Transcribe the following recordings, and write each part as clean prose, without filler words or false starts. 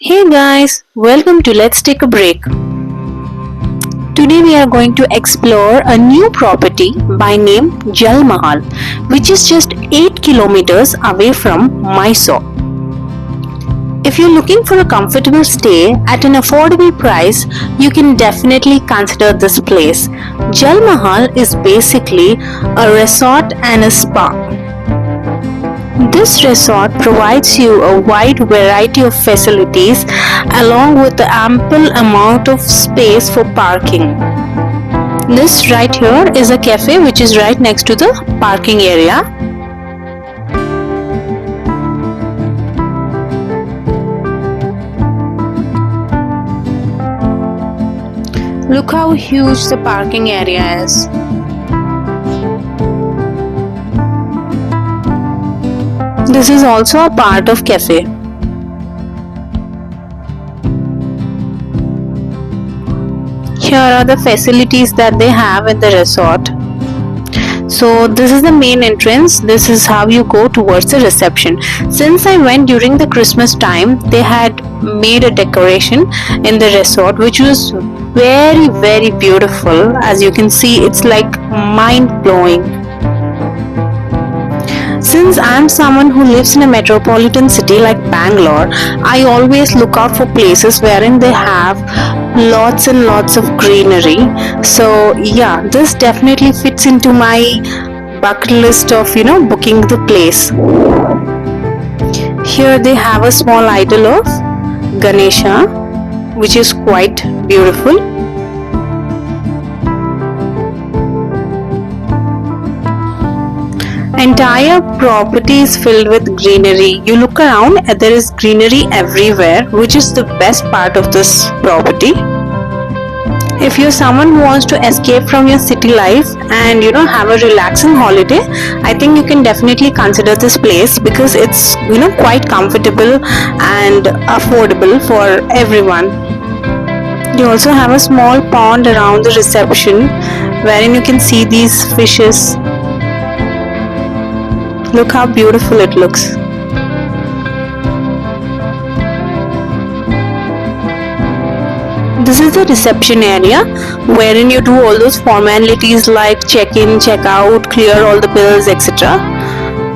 Hey guys, welcome to Let's Take a Break. Today we are going to explore a new property by name Jal Mahal, which is just 8 kilometers away from Mysore. If you're looking for a comfortable stay at an affordable price, you can definitely consider this place. Jal Mahal is basically a resort and a spa. This resort provides you a wide variety of facilities along with an ample amount of space for parking. This right here is a cafe which is right next to the parking area. Look how huge the parking area is. This is also a part of cafe. Here are the facilities that they have in the resort. So this is the main entrance. This is how you go towards the reception. Since I went during the Christmas time, they had made a decoration in the resort which was very beautiful. As you can see, it's like mind blowing. Since I'm someone who lives in a metropolitan city like Bangalore, I always look out for places wherein they have lots and lots of greenery. So yeah, this definitely fits into my bucket list of booking the place. Here they have a small idol of Ganesha, which is quite beautiful. Entire property is filled with greenery. You look around and there is greenery everywhere, which is the best part of this property. If you're someone who wants to escape from your city life and have a relaxing holiday, I think you can definitely consider this place because it's quite comfortable and affordable for everyone. You also have a small pond around the reception wherein you can see these fishes. Look how beautiful it looks. This is the reception area wherein you do all those formalities like check in, check out, clear all the bills, etc.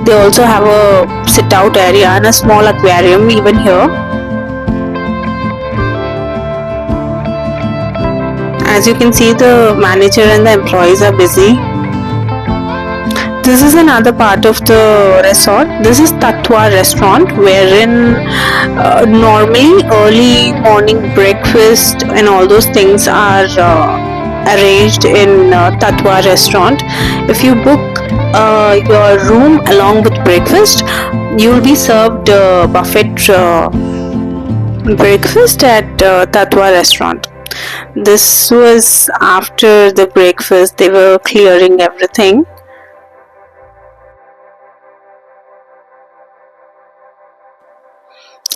They also have a sit out area and a small aquarium even here. As you can see, the manager and the employees are busy. This is another part of the resort. This is Tatwa restaurant wherein normally early morning breakfast and all those things are arranged in Tatwa restaurant. If you book your room along with breakfast, you will be served buffet breakfast at Tatwa restaurant. This was after the breakfast. They were clearing everything.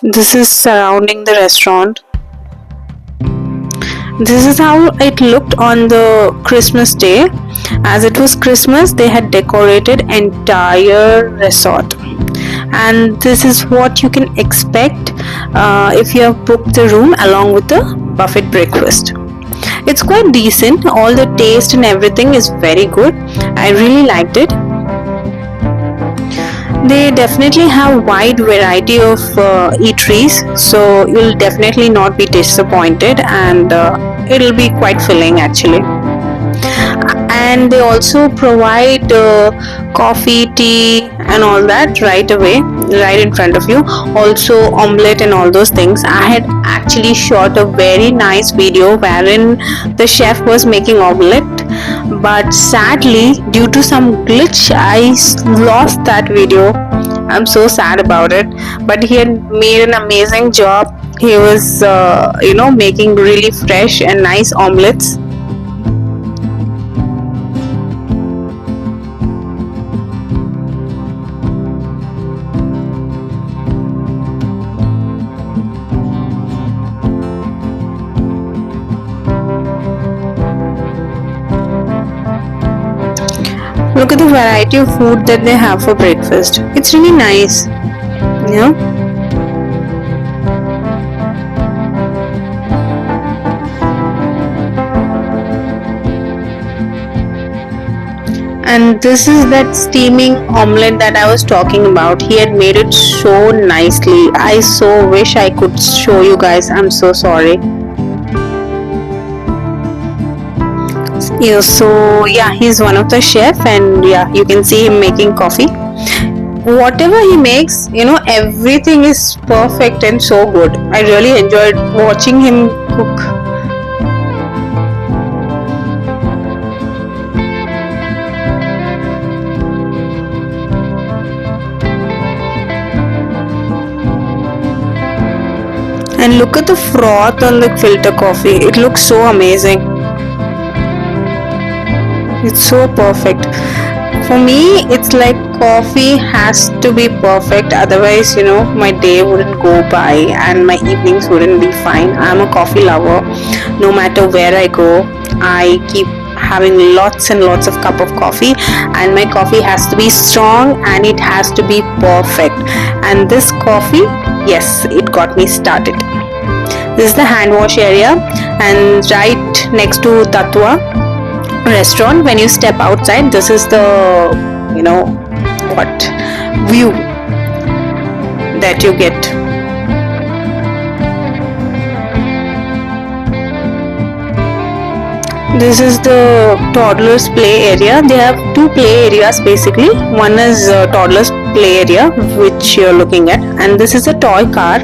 This is surrounding the restaurant. This is how it looked on the Christmas day. As it was Christmas, they had decorated entire resort. And this is what you can expect if you have booked the room along with the buffet breakfast. It's quite decent. All the taste and everything is very good. I really liked it. They definitely have wide variety of eateries, so you'll definitely not be disappointed, and it'll be quite filling actually. And they also provide coffee, tea and all that right away, right in front of you. Also omelette and all those things. I had actually shot a very nice video wherein the chef was making omelette, but sadly due to some glitch I lost that video. I'm so sad about it, but he had made an amazing job. He was making really fresh and nice omelettes. Look at the variety of food that they have for breakfast. It's really nice. And this is that steaming omelette that I was talking about. He had made it so nicely. I so wish I could show you guys. I'm so sorry. Yeah, so yeah, he's one of the chef, and yeah, you can see him making coffee. Whatever he makes, everything is perfect and so good. I really enjoyed watching him cook. And look at the froth on the filter coffee. It looks so amazing. It's so perfect. For me, it's like coffee has to be perfect. Otherwise, my day wouldn't go by and my evenings wouldn't be fine. I'm a coffee lover. No matter where I go, I keep having lots and lots of cup of coffee, and my coffee has to be strong and it has to be perfect. And this coffee, yes, it got me started. This is the hand wash area, and right next to Tatwa restaurant, when you step outside, this is the what view that you get. This is the toddlers play area. They have two play areas basically. One is toddlers play area, which you're looking at, and this is a toy car.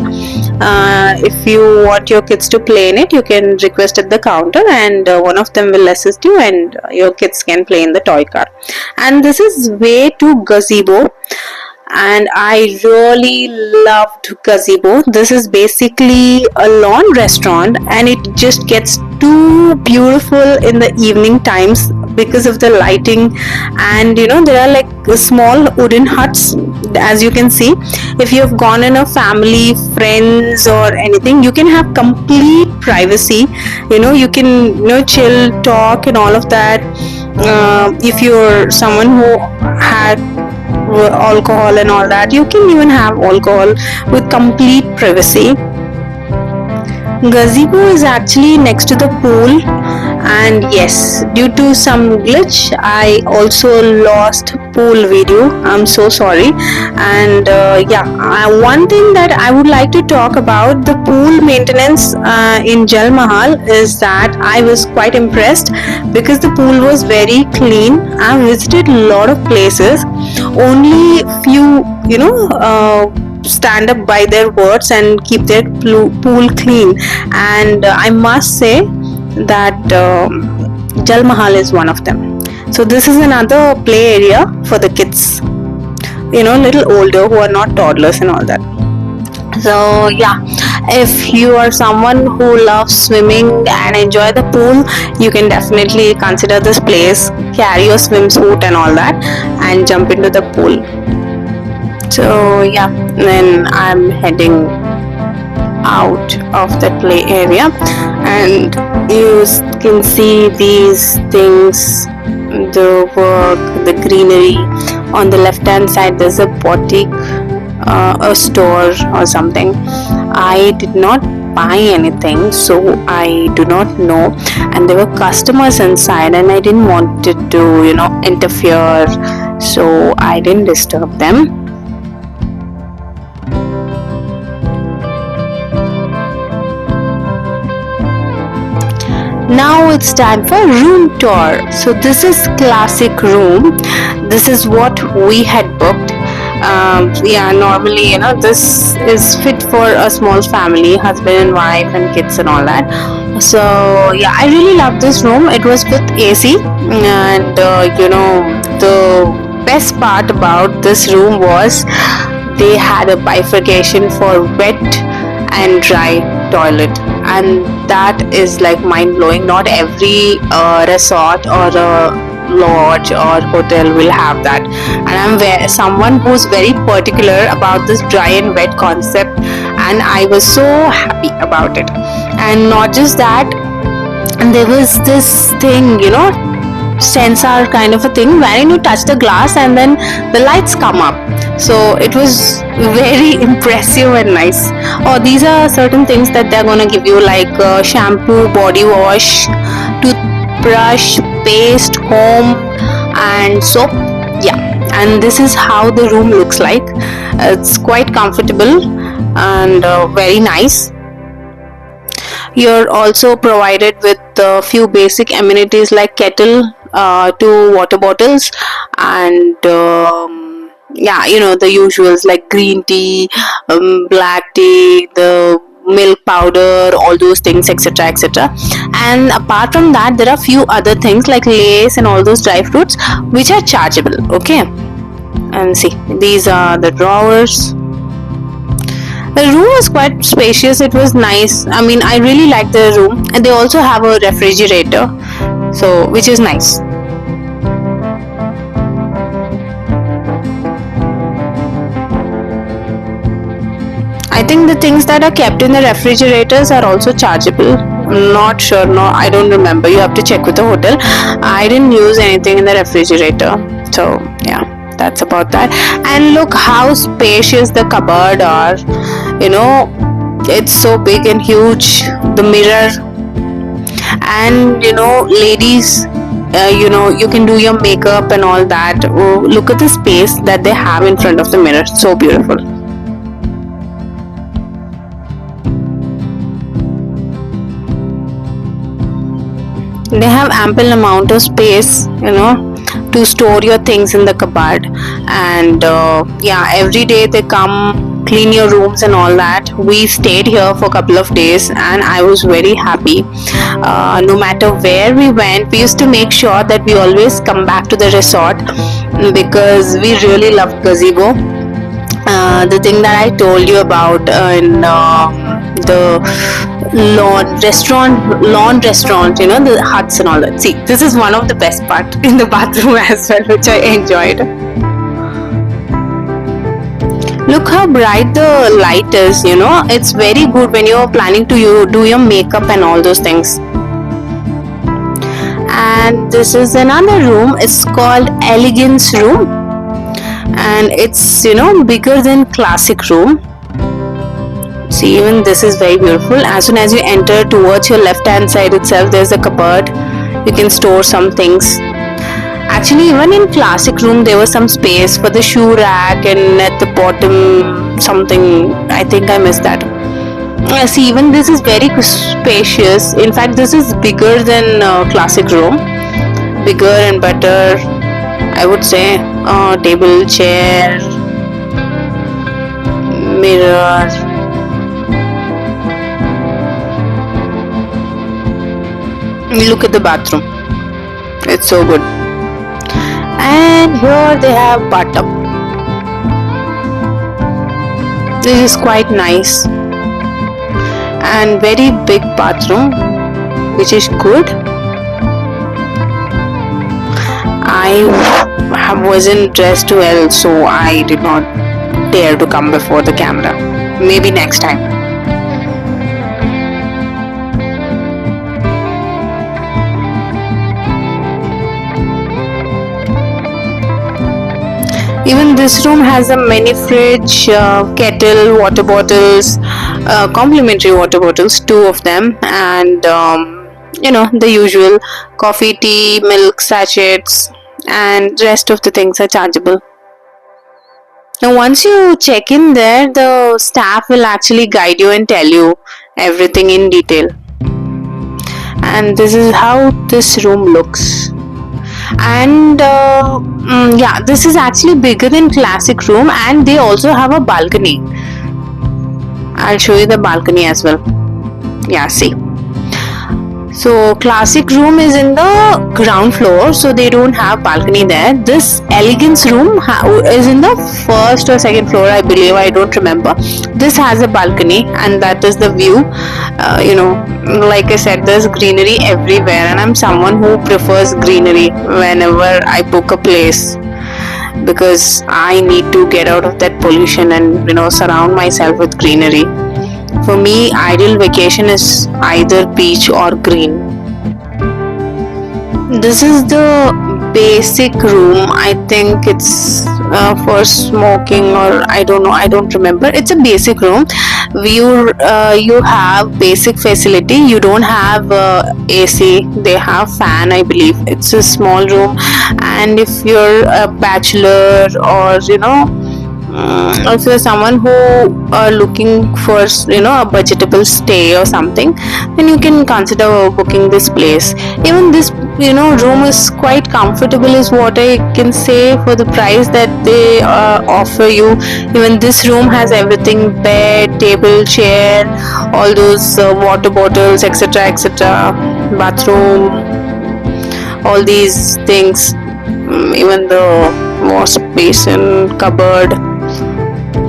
If you want your kids to play in it, you can request at the counter, and one of them will assist you, and your kids can play in the toy car. And this is way to gazebo, and I really loved gazebo. This is basically a lawn restaurant, and it just gets too beautiful in the evening times because of the lighting. And there are like small wooden huts, as you can see. If you have gone in a family, friends or anything, you can have complete privacy. You can chill, talk and all of that. If you're someone who had alcohol and all that, you can even have alcohol with complete privacy. Gazebo is actually next to the pool, and yes, due to some glitch I also lost pool video. I'm so sorry. And one thing that I would like to talk about the pool maintenance in Jal Mahal is that I was quite impressed because the pool was very clean. I visited a lot of places, only few stand up by their words and keep their pool clean, and I must say that Jalmahal is one of them. So this is another play area for the kids, little older, who are not toddlers and all that. So yeah, if you are someone who loves swimming and enjoy the pool, you can definitely consider this place. Carry your swimsuit and all that and jump into the pool. So yeah, then I'm heading out of the play area, and you can see these things, the work, the greenery. On the left hand side there's a boutique, a store or something. I did not buy anything, so I do not know, and there were customers inside and I didn't want it to interfere, so I didn't disturb them. Now it's time for room tour. So this is classic room. This is what we had booked. Normally this is fit for a small family, husband and wife and kids and all that. So yeah, I really love this room. It was with AC, and the best part about this room was they had a bifurcation for wet and dry toilet, and that is like mind-blowing. Not every resort or lodge or hotel will have that, and I'm someone who's very particular about this dry and wet concept, and I was so happy about it. And not just that, and there was this thing, sensor kind of a thing wherein you touch the glass and then the lights come up. So it was very impressive and nice. Oh, these are certain things that they're gonna give you, like shampoo, body wash, toothbrush, paste, comb, And so yeah, and this is how the room looks like. It's quite comfortable and very nice. You're also provided with a few basic amenities like kettle, two water bottles, and yeah, the usuals like green tea, black tea, the milk powder, all those things, etc., etc. And apart from that, there are few other things like lace and all those dry fruits which are chargeable. Okay, and see, these are the drawers. The room was quite spacious. It was nice. I mean, I really like the room, and they also have a refrigerator, so which is nice. I think the things that are kept in the refrigerators are also chargeable. I'm not sure. No, I don't remember. You have to check with the hotel. I didn't use anything in the refrigerator, so yeah, that's about that. And look how spacious the cupboard are. It's so big and huge. The mirror, and ladies, you can do your makeup and all that. Oh, look at the space that they have in front of the mirror. So beautiful. They have ample amount of space, to store your things in the cupboard. And yeah, every day they come clean your rooms and all that. We stayed here for a couple of days, and I was very happy. No matter where we went, we used to make sure that we always come back to the resort because we really loved gazebo. The thing that I told you about in the lawn restaurant, the huts and all that. See, this is one of the best part in the bathroom as well, which I enjoyed. Look how bright the light is. It's very good when you're planning to do your makeup and all those things. And this is another room. It's called Elegance room, and it's bigger than classic room. See, even this is very beautiful. As soon as you enter, towards your left hand side itself, there's a cupboard. You can store some things. Actually, even in classic room, there was some space for the shoe rack, and at the bottom something, I think I missed that. See, even this is very spacious. In fact, this is bigger than classic room. Bigger and better, I would say. Table, chair, mirror. Look at the bathroom. It's so good. And here they have bathtub. This is quite nice. And very big bathroom, which is good. I wasn't dressed well, so I did not dare to come before the camera. Maybe next time. Even this room has a mini fridge, kettle, water bottles, complimentary water bottles, two of them, and the usual coffee, tea, milk sachets, and rest of the things are chargeable. Now, once you check in there, the staff will actually guide you and tell you everything in detail. And this is how this room looks. And yeah, this is actually bigger than classic room, and they also have a balcony. I'll show you the balcony as well. Yeah, see. So classic room is in the ground floor, so they don't have balcony there. This elegance room is in the first or second floor, I believe. I don't remember. This has a balcony, and that is the view. Like I said, there's greenery everywhere, and I'm someone who prefers greenery whenever I book a place, because I need to get out of that pollution and surround myself with greenery. For me, ideal vacation is either beach or green. This is the basic room. I think it's for smoking, or I don't know. I don't remember. It's a basic room. You have basic facility. You don't have AC. They have fan, I believe. It's a small room, and if you're a bachelor, or if you're someone who are looking for a budgetable stay or something, then you can consider booking this place. Even this room is quite comfortable, is what I can say, for the price that they offer you. Even this room has everything: bed, table, chair, all those water bottles, etc., etc., bathroom, all these things. Even the wash basin, cupboard.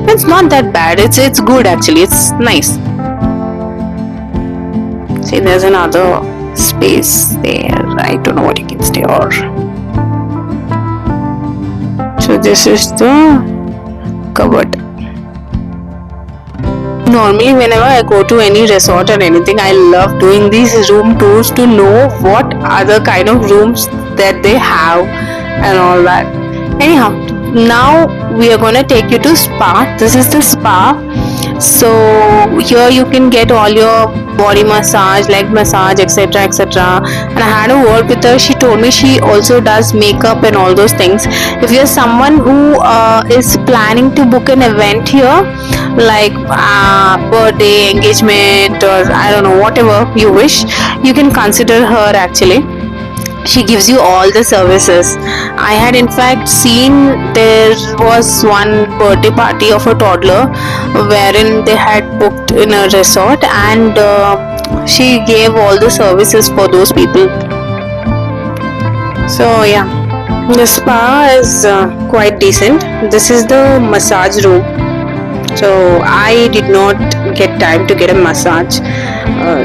It's not that bad. It's good actually. It's nice. See, there's another space there. I don't know what you can stay or. So this is the cupboard. Normally, whenever I go to any resort or anything, I love doing these room tours to know what other kind of rooms that they have and all that. Anyhow, now we are gonna take you to spa. This is the spa. So here you can get all your body massage, leg massage, etc., etc. And I had a word with her. She told me she also does makeup and all those things. If you're someone who is planning to book an event here, like birthday, engagement, or I don't know, whatever you wish, you can consider her actually. She gives you all the services. I had in fact seen there was one birthday party of a toddler wherein they had booked in a resort, and she gave all the services for those people. So yeah, the spa is quite decent. This is the massage room. So I did not get time to get a massage,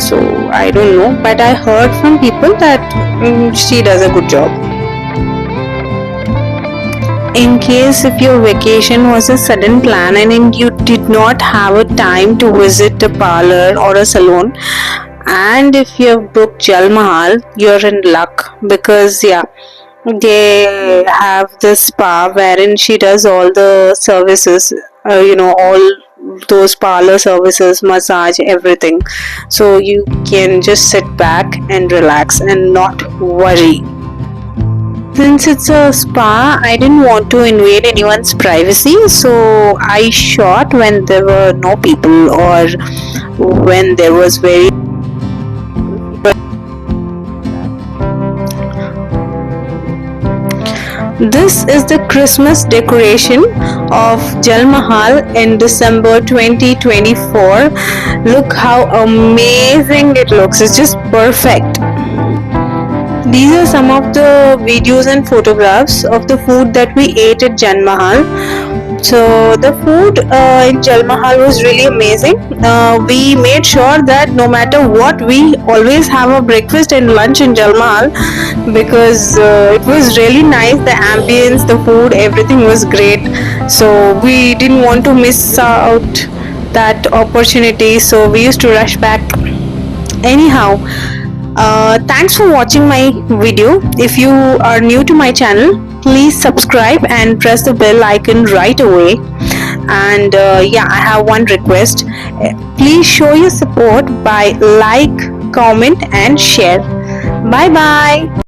so I don't know, but I heard from people that she does a good job. In case if your vacation was a sudden plan and you did not have a time to visit a parlor or a salon, and if you have booked Jal Mahal, you're in luck, because yeah, they have the spa wherein she does all the services, all those parlor services, massage, everything. So you can just sit back and relax and not worry. Since it's a spa, I didn't want to invade anyone's privacy, so I shot when there were no people, or when there was very. This is the Christmas decoration of Jalmahal in December 2024. Look how amazing it looks. It's just perfect. These are some of the videos and photographs of the food that we ate at Jalmahal. So the food in Jalmahal was really amazing. We made sure that no matter what, we always have a breakfast and lunch in Jalmahal, because it was really nice. The ambience, the food, everything was great. So we didn't want to miss out that opportunity. So we used to rush back. Anyhow, thanks for watching my video. If you are new to my channel, please subscribe and press the bell icon right away. And yeah, I have one request. Please show your support by like, comment and share. Bye bye.